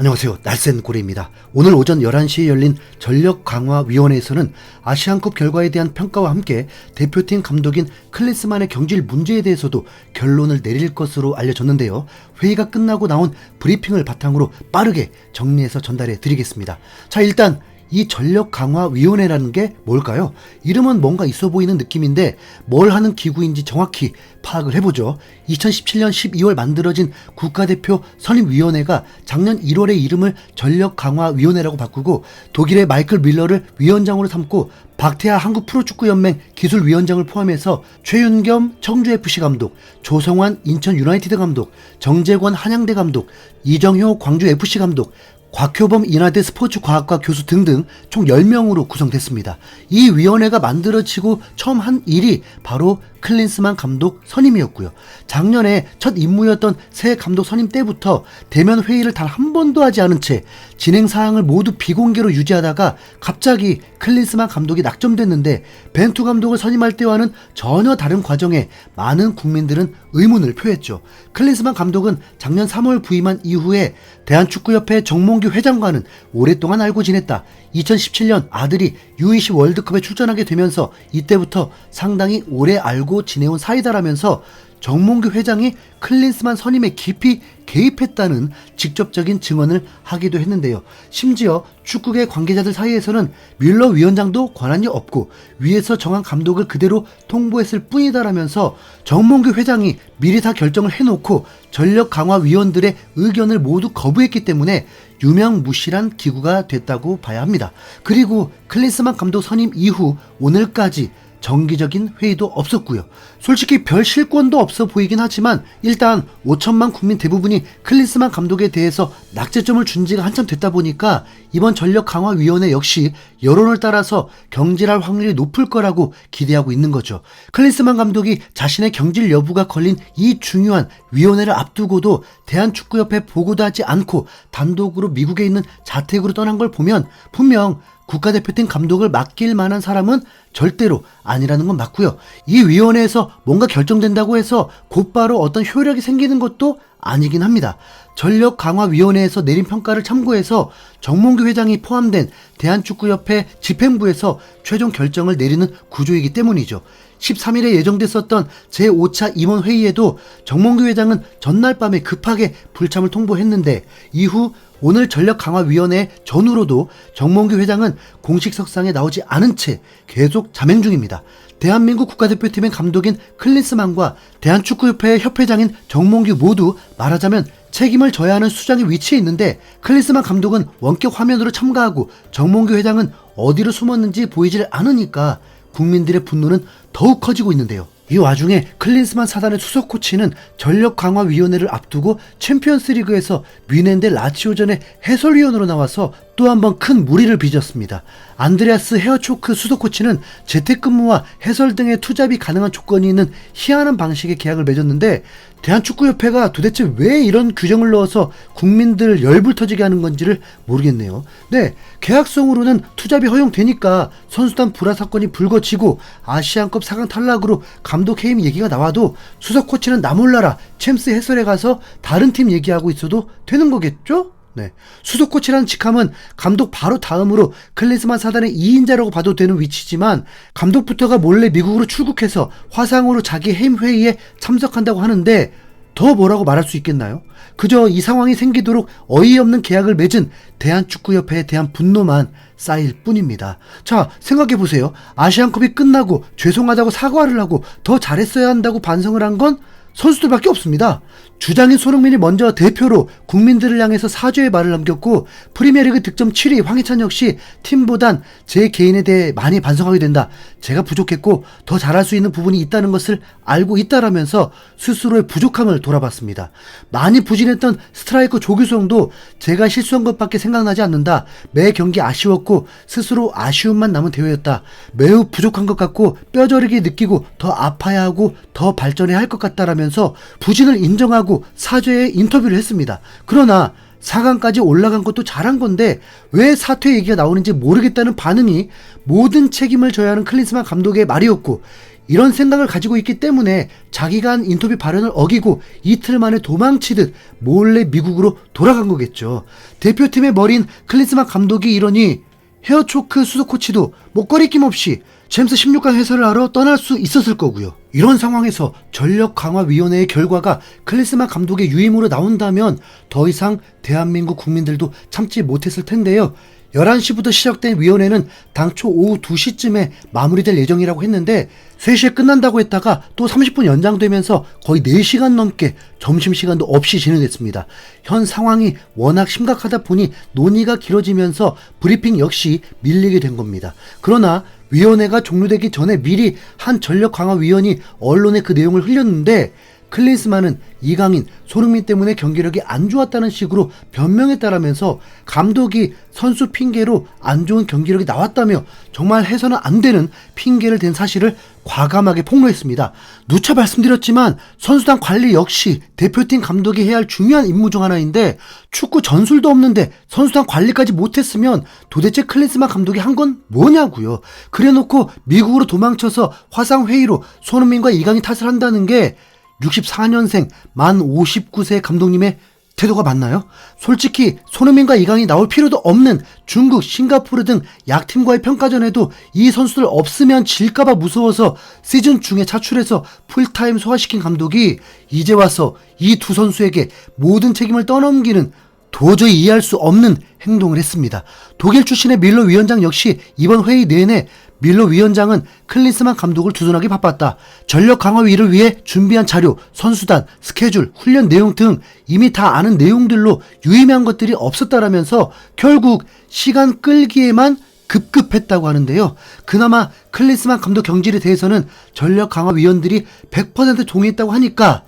안녕하세요. 날쌘 고래입니다. 오늘 오전 11시에 열린 전력강화위원회에서는 아시안컵 결과에 대한 평가와 함께 대표팀 감독인 클린스만의 경질 문제에 대해서도 결론을 내릴 것으로 알려졌는데요. 회의가 끝나고 나온 브리핑을 바탕으로 빠르게 정리해서 전달해 드리겠습니다. 자, 일단 이 전력강화위원회라는 게 뭘까요? 이름은 뭔가 있어 보이는 느낌인데 뭘 하는 기구인지 정확히 파악을 해보죠. 2017년 12월 만들어진 국가대표 선임위원회가 작년 1월에 이름을 전력강화위원회라고 바꾸고 독일의 마이클 밀러를 위원장으로 삼고 박태하 한국프로축구연맹 기술위원장을 포함해서 최윤겸 청주FC 감독, 조성환 인천 유나이티드 감독, 정재권 한양대 감독, 이정효 광주FC 감독, 곽효범 인하대 스포츠과학과 교수 등등 총 10명으로 구성됐습니다. 이 위원회가 만들어지고 처음 한 일이 바로 클린스만 감독 선임이었고요. 작년에 첫 임무였던 새 감독 선임 때부터 대면 회의를 단 한 번도 하지 않은 채 진행 사항을 모두 비공개로 유지하다가 갑자기 클린스만 감독이 낙점됐는데 벤투 감독을 선임할 때와는 전혀 다른 과정에 많은 국민들은 의문을 표했죠. 클린스만 감독은 작년 3월 부임한 이후에 대한축구협회 정몽규 회장과는 오랫동안 알고 지냈다. 2017년 아들이 U20 월드컵에 출전하게 되면서 이때부터 상당히 오래 알고 지내온 사이다라면서 정몽규 회장이 클린스만 선임에 깊이 개입했다는 직접적인 증언을 하기도 했는데요. 심지어 축구계 관계자들 사이에서는 밀러 위원장도 권한이 없고 위에서 정한 감독을 그대로 통보했을 뿐이다라면서 정몽규 회장이 미리 다 결정을 해놓고 전력강화위원들의 의견을 모두 거부했기 때문에 유명무실한 기구가 됐다고 봐야 합니다. 그리고 클린스만 감독 선임 이후 오늘까지 정기적인 회의도 없었고요. 솔직히 별 실권도 없어 보이긴 하지만 일단 5천만 국민 대부분이 클린스만 감독에 대해서 낙제점을 준 지가 한참 됐다 보니까 이번 전력강화위원회 역시 여론을 따라서 경질할 확률이 높을 거라고 기대하고 있는 거죠. 클린스만 감독이 자신의 경질 여부가 걸린 이 중요한 위원회를 앞두고도 대한축구협회 보고도 하지 않고 단독으로 미국에 있는 자택으로 떠난 걸 보면 분명 국가대표팀 감독을 맡길 만한 사람은 절대로 아니라는 건 맞고요. 이 위원회에서 뭔가 결정된다고 해서 곧바로 어떤 효력이 생기는 것도 아니긴 합니다. 전력강화위원회에서 내린 평가를 참고해서 정몽규 회장이 포함된 대한축구협회 집행부에서 최종 결정을 내리는 구조이기 때문이죠. 13일에 예정됐었던 제5차 임원회의에도 정몽규 회장은 전날 밤에 급하게 불참을 통보했는데 이후 오늘 전력강화위원회 전후로도 정몽규 회장은 공식 석상에 나오지 않은 채 계속 잠행 중입니다. 대한민국 국가대표팀의 감독인 클린스만과 대한축구협회의 협회장인 정몽규 모두 말하자면 책임을 져야 하는 수장의 위치에 있는데 클린스만 감독은 원격 화면으로 참가하고 정몽규 회장은 어디로 숨었는지 보이질 않으니까 국민들의 분노는 더욱 커지고 있는데요. 이 와중에 클린스만 사단의 수석 코치는 전력강화위원회를 앞두고 챔피언스리그에서 뮌헨 대 라치오전의 해설위원으로 나와서 또 한 번 큰 무리를 빚었습니다. 안드레아스 헤어초크 수석 코치는 재택근무와 해설 등의 투잡이 가능한 조건이 있는 희한한 방식의 계약을 맺었는데 대한축구협회가 도대체 왜 이런 규정을 넣어서 국민들 열불 터지게 하는 건지를 모르겠네요. 네, 계약성으로는 투잡이 허용되니까 선수단 불화 사건이 불거지고 아시안컵 4강 탈락으로 감독 해임 얘기가 나와도 수석 코치는 나 몰라라 챔스 해설에 가서 다른 팀 얘기하고 있어도 되는 거겠죠? 네. 수석 코치라는 직함은 감독 바로 다음으로 클린스만 사단의 2인자라고 봐도 되는 위치지만 감독부터가 몰래 미국으로 출국해서 화상으로 자기 해임 회의에 참석한다고 하는데 더 뭐라고 말할 수 있겠나요? 그저 이 상황이 생기도록 어이없는 계약을 맺은 대한축구협회에 대한 분노만 쌓일 뿐입니다. 자, 생각해보세요. 아시안컵이 끝나고 죄송하다고 사과를 하고 더 잘했어야 한다고 반성을 한 건 선수들밖에 없습니다. 주장인 손흥민이 먼저 대표로 국민들을 향해서 사죄의 말을 남겼고 프리미어리그 득점 7위 황희찬 역시 팀보단 제 개인에 대해 많이 반성하게 된다. 제가 부족했고 더 잘할 수 있는 부분이 있다는 것을 알고 있다라면서 스스로의 부족함을 돌아봤습니다. 많이 부진했던 스트라이커 조규성도 제가 실수한 것밖에 생각나지 않는다. 매 경기 아쉬웠고 스스로 아쉬움만 남은 대회였다. 매우 부족한 것 같고 뼈저리게 느끼고 더 아파야 하고 더 발전해야 할 것 같다라면서 부진을 인정하고 사죄의 인터뷰를 했습니다. 그러나 4강까지 올라간 것도 잘한 건데 왜 사퇴 얘기가 나오는지 모르겠다는 반응이 모든 책임을 져야 하는 클린스만 감독의 말이었고 이런 생각을 가지고 있기 때문에 자기가 한 인터뷰 발언을 어기고 이틀 만에 도망치듯 몰래 미국으로 돌아간 거겠죠. 대표팀의 머리인 클린스만 감독이 이러니 헤어초크 수석 코치도 꺼리낌 없이 제임스 16강 해설을 하러 떠날 수 있었을 거고요. 이런 상황에서 전력강화위원회의 결과가 클린스만 감독의 유임으로 나온다면 더 이상 대한민국 국민들도 참지 못했을 텐데요. 11시부터 시작된 위원회는 당초 오후 2시쯤에 마무리될 예정이라고 했는데 3시에 끝난다고 했다가 또 30분 연장되면서 거의 4시간 넘게 점심시간도 없이 진행됐습니다. 현 상황이 워낙 심각하다 보니 논의가 길어지면서 브리핑 역시 밀리게 된 겁니다. 그러나 위원회가 종료되기 전에 미리 한 전력강화위원이 언론에 그 내용을 흘렸는데 클린스만은 이강인, 손흥민 때문에 경기력이 안 좋았다는 식으로 변명했다라면서 감독이 선수 핑계로 안 좋은 경기력이 나왔다며 정말 해서는 안 되는 핑계를 댄 사실을 과감하게 폭로했습니다. 누차 말씀드렸지만 선수단 관리 역시 대표팀 감독이 해야 할 중요한 임무 중 하나인데 축구 전술도 없는데 선수단 관리까지 못했으면 도대체 클린스만 감독이 한 건 뭐냐고요. 그래놓고 미국으로 도망쳐서 화상회의로 손흥민과 이강인 탓을 한다는 게 64년생 만 59세 감독님의 태도가 맞나요? 솔직히 손흥민과 이강인이 나올 필요도 없는 중국, 싱가포르 등 약팀과의 평가전에도 이 선수들 없으면 질까봐 무서워서 시즌 중에 차출해서 풀타임 소화시킨 감독이 이제 와서 이 두 선수에게 모든 책임을 떠넘기는 도저히 이해할 수 없는 행동을 했습니다. 독일 출신의 밀러 위원장 역시 이번 회의 내내 밀러 위원장은 클린스만 감독을 두둔하기 바빴다. 전력 강화위를 위해 준비한 자료, 선수단, 스케줄, 훈련 내용 등 이미 다 아는 내용들로 유의미한 것들이 없었다라면서 결국 시간 끌기에만 급급했다고 하는데요. 그나마 클린스만 감독 경질에 대해서는 전력 강화위원들이 100% 동의했다고 하니까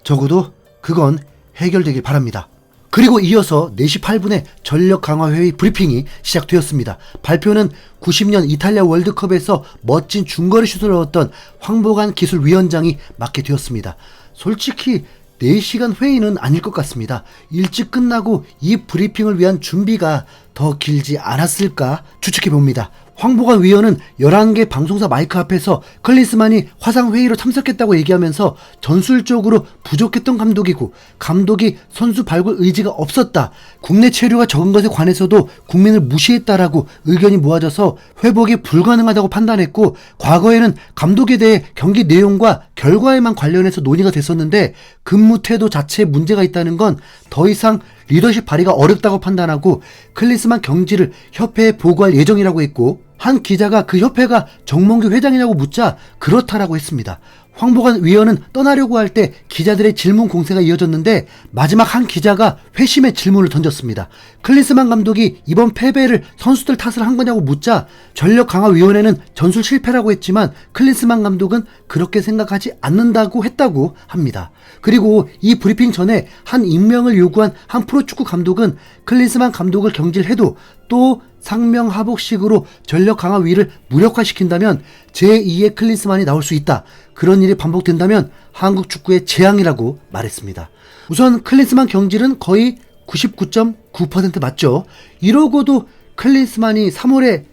적어도 그건 해결되길 바랍니다. 그리고 이어서 4시 8분에 전력강화회의 브리핑이 시작되었습니다. 발표는 90년 이탈리아 월드컵에서 멋진 중거리 슛을 넣었던 황보관 기술위원장이 맡게 되었습니다. 솔직히 4시간 회의는 아닐 것 같습니다. 일찍 끝나고 이 브리핑을 위한 준비가 더 길지 않았을까 추측해봅니다. 황보관 위원은 11개 방송사 마이크 앞에서 클린스만이 화상회의로 참석했다고 얘기하면서 전술적으로 부족했던 감독이고 감독이 선수 발굴 의지가 없었다. 국내 체류가 적은 것에 관해서도 국민을 무시했다라고 의견이 모아져서 회복이 불가능하다고 판단했고 과거에는 감독에 대해 경기 내용과 결과에만 관련해서 논의가 됐었는데 근무 태도 자체에 문제가 있다는 건 더 이상 리더십 발휘가 어렵다고 판단하고 클린스만 경질을 협회에 보고할 예정이라고 했고 한 기자가 그 협회가 정몽규 회장이냐고 묻자 그렇다라고 했습니다. 황보관 위원은 떠나려고 할 때 기자들의 질문 공세가 이어졌는데 마지막 한 기자가 회심의 질문을 던졌습니다. 클린스만 감독이 이번 패배를 선수들 탓을 한 거냐고 묻자 전력강화위원회는 전술 실패라고 했지만 클린스만 감독은 그렇게 생각하지 않는다고 했다고 합니다. 그리고 이 브리핑 전에 한 임명을 요구한 한 프로축구 감독은 클린스만 감독을 경질해도 또 상명하복식으로 전력강화위를 무력화시킨다면 제2의 클린스만이 나올 수 있다. 그런 일이 반복된다면 한국 축구의 재앙이라고 말했습니다. 우선 클린스만 경질은 거의 99.9% 맞죠. 이러고도 클린스만이 3월에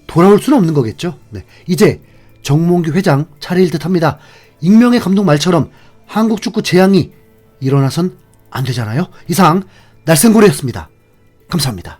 돌아올 수는 없는 거겠죠. 네. 이제 정몽규 회장 차례일 듯합니다. 익명의 감독 말처럼 한국 축구 재앙이 일어나선 안 되잖아요. 이상 날쌘고래였습니다. 감사합니다.